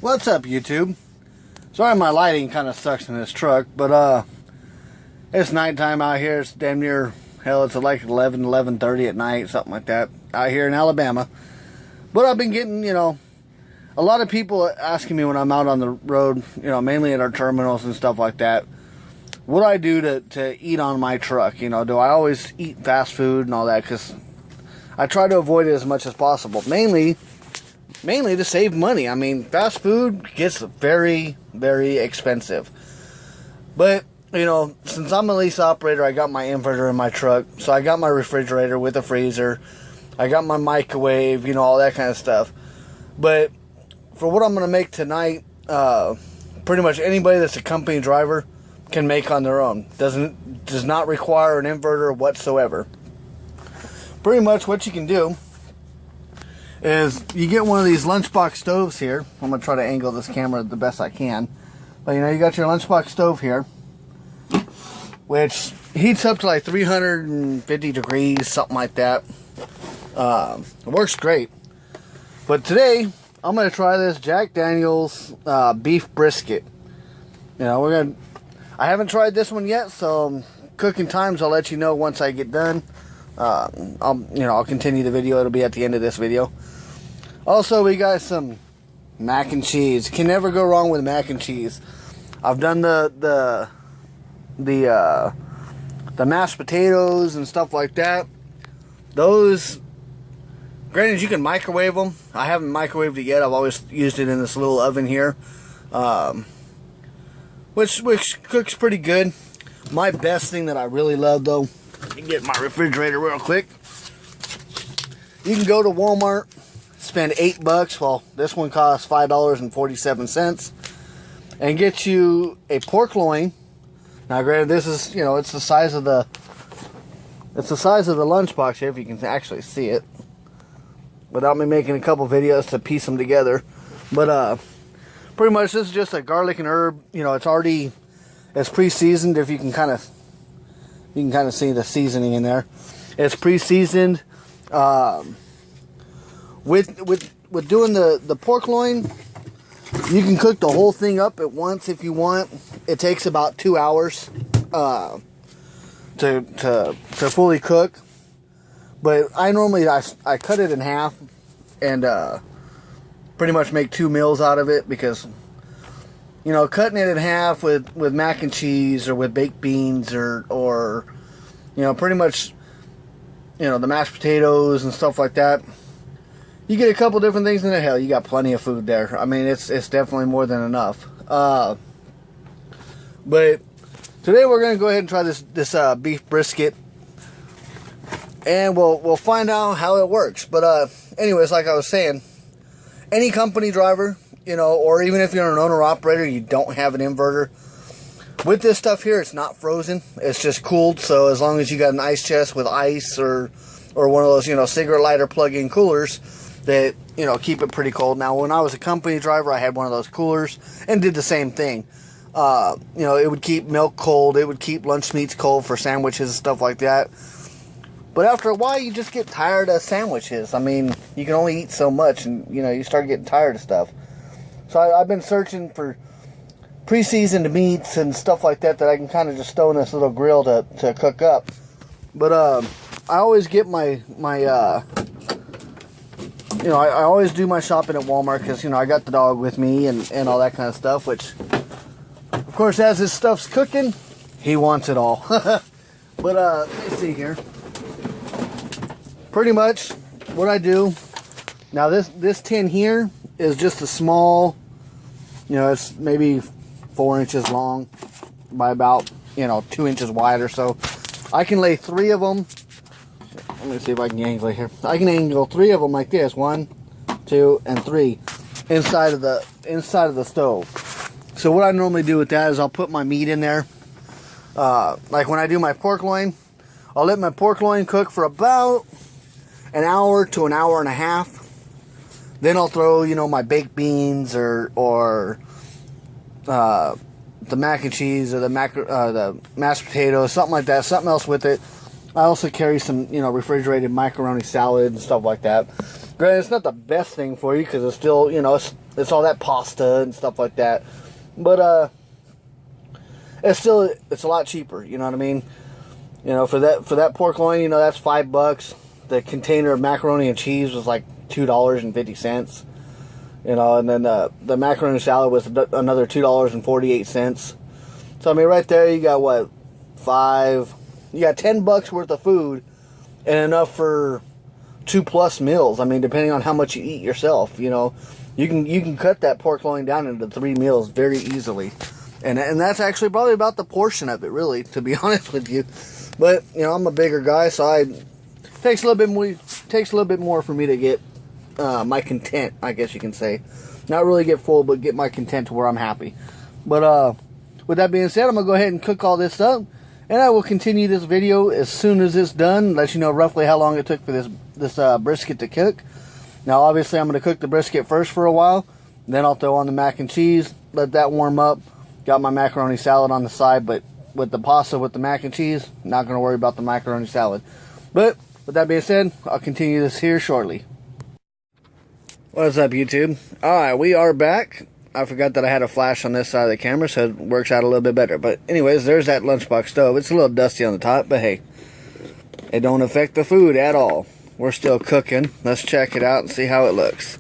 What's up, YouTube? Sorry my lighting kind of sucks in this truck, but it's nighttime out here. It's damn near, hell, it's like 11:30 at night, something like that, out here in Alabama. But I've been getting, a lot of people asking me when I'm out on the road, mainly at our terminals and stuff like that, what I do to eat on my truck. Do I always eat fast food and all that? Because I try to avoid it as much as possible. Mainly to save money. I mean, fast food gets very, very expensive. But, since I'm a lease operator, I got my inverter in my truck. So I got my refrigerator with a freezer. I got my microwave, all that kind of stuff. But for what I'm going to make tonight, pretty much anybody that's a company driver can make on their own. Does not require an inverter whatsoever. Pretty much what you can do is you get one of these lunchbox stoves here. I'm going to try to angle this camera the best I can. But you got your lunchbox stove here, which heats up to like 350 degrees, something like that. It works great. But today, I'm going to try this Jack Daniel's beef brisket. I haven't tried this one yet, so cooking times I'll let you know once I get done. I'll continue the video. It'll be at the end of this video. Also, we got some mac and cheese. Can never go wrong with mac and cheese. I've done the mashed potatoes and stuff like that. Those, granted, you can microwave them. I haven't microwaved it yet. I've always used it in this little oven here, which cooks pretty good. My best thing that I really love, though, let me get my refrigerator real quick. You can go to Walmart, spend $8. Well, this one costs $5.47, and get you a pork loin. Now, granted, this is it's the size of the lunchbox here, if you can actually see it, without me making a couple videos to piece them together. But pretty much this is just a garlic and herb. It's pre-seasoned. If you can kind of see the seasoning in there. It's pre-seasoned. With doing the pork loin, you can cook the whole thing up at once if you want. It takes about 2 hours to fully cook. But I normally I cut it in half and pretty much make 2 meals out of it, because cutting it in half with mac and cheese or with baked beans or pretty much, the mashed potatoes and stuff like that. You get a couple different things in the hell. You got plenty of food there. I mean, it's definitely more than enough. But today we're going to go ahead and try this beef brisket. And we'll find out how it works. But anyways, like I was saying, any company driver, or even if you're an owner-operator, you don't have an inverter. With this stuff here, it's not frozen. It's just cooled. So as long as you got an ice chest with ice or one of those, cigarette lighter plug-in coolers that, keep it pretty cold. Now, when I was a company driver, I had one of those coolers and did the same thing. It would keep milk cold. It would keep lunch meats cold for sandwiches and stuff like that. But after a while, you just get tired of sandwiches. I mean, you can only eat so much, and, you start getting tired of stuff. So I've been searching for pre-seasoned meats and stuff like that I can kind of just throw in this little grill to cook up. But I always get my I always do my shopping at Walmart, because I got the dog with me and all that kind of stuff, which of course, as his stuff's cooking, he wants it all. But let me see here. Pretty much what I do now, this tin here is just a small, it's maybe 4 inches long by about 2 inches wide or so. I can lay 3 of them. Let me see if I can angle it here. I can angle 3 of them like this. 1, 2, and 3 inside of the stove. So what I normally do with that is I'll put my meat in there. Like when I do my pork loin, I'll let my pork loin cook for about an hour to an hour and a half. Then I'll throw, you know, my baked beans or the mac and cheese or the mashed potatoes, something like that, something else with it. I also carry some, you know, refrigerated macaroni salad and stuff like that. Granted, it's not the best thing for you because it's still, you know, it's all that pasta and stuff like that. But it's a lot cheaper. You know what I mean? You know, for that pork loin, you know, that's $5. The container of macaroni and cheese was like $2.50. You know, and then the macaroni salad was another $2.48. So I mean, right there you got what, you got $10 worth of food and enough for 2+ meals. I mean, depending on how much you eat yourself, you know, you can cut that pork loin down into 3 meals very easily, and that's actually probably about the portion of it, really, to be honest with you. But you know, I'm a bigger guy, so it takes a little bit more for me to get my content, I guess you can say. Not really get full, but get my content to where I'm happy. But with that being said, I'm gonna go ahead and cook all this up. And I will continue this video as soon as it's done. Let you know roughly how long it took for this brisket to cook. Now, obviously, I'm going to cook the brisket first for a while. Then I'll throw on the mac and cheese. Let that warm up. Got my macaroni salad on the side. But with the pasta with the mac and cheese, not going to worry about the macaroni salad. But with that being said, I'll continue this here shortly. What's up, YouTube? Alright, we are back. I forgot that I had a flash on this side of the camera, so it works out a little bit better. But anyways, there's that lunchbox stove. It's a little dusty on the top, but hey, it don't affect the food at all. We're still cooking. Let's check it out and see how it looks.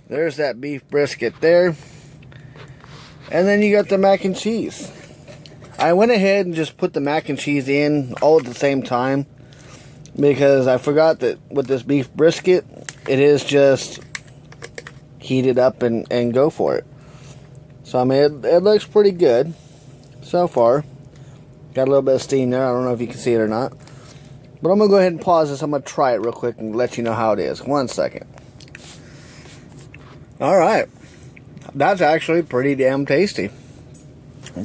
There's that beef brisket there. And then you got the mac and cheese. I went ahead and just put the mac and cheese in all at the same time, because I forgot that with this beef brisket, it is just heat it up and go for it. So I mean, it looks pretty good so far. Got a little bit of steam there. I don't know if you can see it or not, but I'm gonna go ahead and pause this. I'm gonna try it real quick and let you know how it is. 1 second. Alright, that's actually pretty damn tasty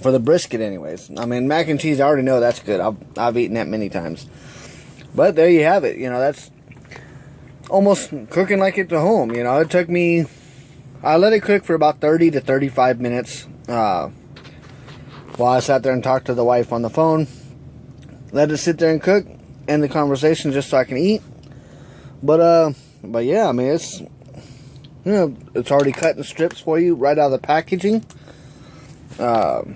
for the brisket anyways. I mean, mac and cheese, I already know that's good. I've eaten that many times. But there you have it. You know, that's almost cooking like it's at home. You know, it took me, I let it cook for about 30 to 35 minutes while I sat there and talked to the wife on the phone. Let it sit there and cook, end the conversation just so I can eat. But yeah, I mean, it's, you know, it's already cut in strips for you right out of the packaging. That's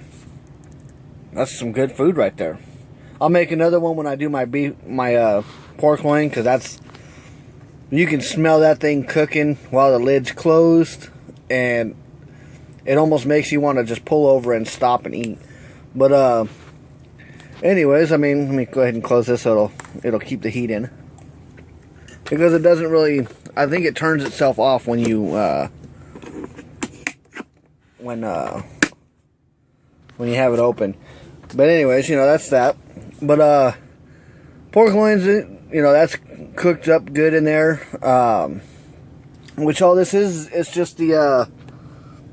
some good food right there. I'll make another one when I do my pork loin, because that's, you can smell that thing cooking while the lid's closed, and it almost makes you want to just pull over and stop and eat. But anyways, I mean, let me go ahead and close this so it'll keep the heat in, because it doesn't really, I think it turns itself off when you when you have it open. But anyways, you know, that's that. But pork loins, you know, that's cooked up good in there. Which all this is, it's just the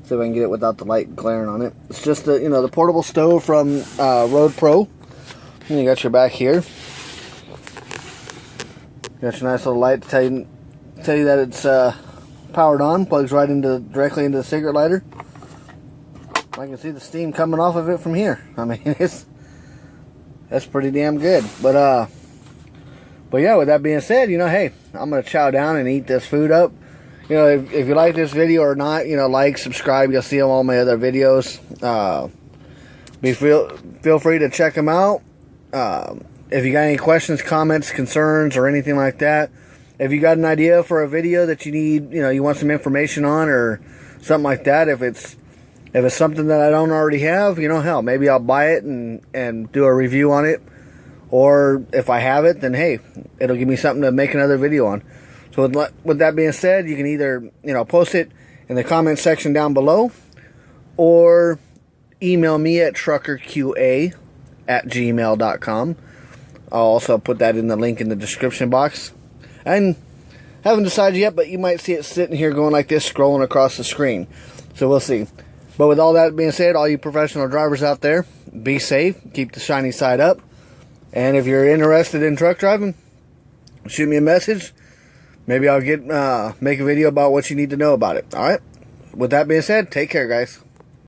see if I can get it without the light glaring on it. It's just the, you know, the portable stove from Road Pro. And you got your back here. Got your nice little light to tell you that it's powered on. Plugs right directly into the cigarette lighter. I can see the steam coming off of it from here. I mean, that's pretty damn good. But yeah, with that being said, you know, hey, I'm gonna chow down and eat this food up. You know, if you like this video or not, you know, like, subscribe. You'll see all my other videos. Feel free to check them out. If you got any questions, comments, concerns, or anything like that, if you got an idea for a video that you need, you know, you want some information on or something like that, if it's something that I don't already have, you know, hell, maybe I'll buy it and do a review on it. Or if I have it, then hey, it'll give me something to make another video on. So with that being said, you can either, you know, post it in the comment section down below, or email me at truckerqa@gmail.com. I'll also put that in the link in the description box. And haven't decided yet, but you might see it sitting here going like this, scrolling across the screen. So we'll see. But with all that being said, all you professional drivers out there, be safe, keep the shiny side up, and if you're interested in truck driving, shoot me a message. Maybe I'll make a video about what you need to know about it. All right. With that being said, take care, guys.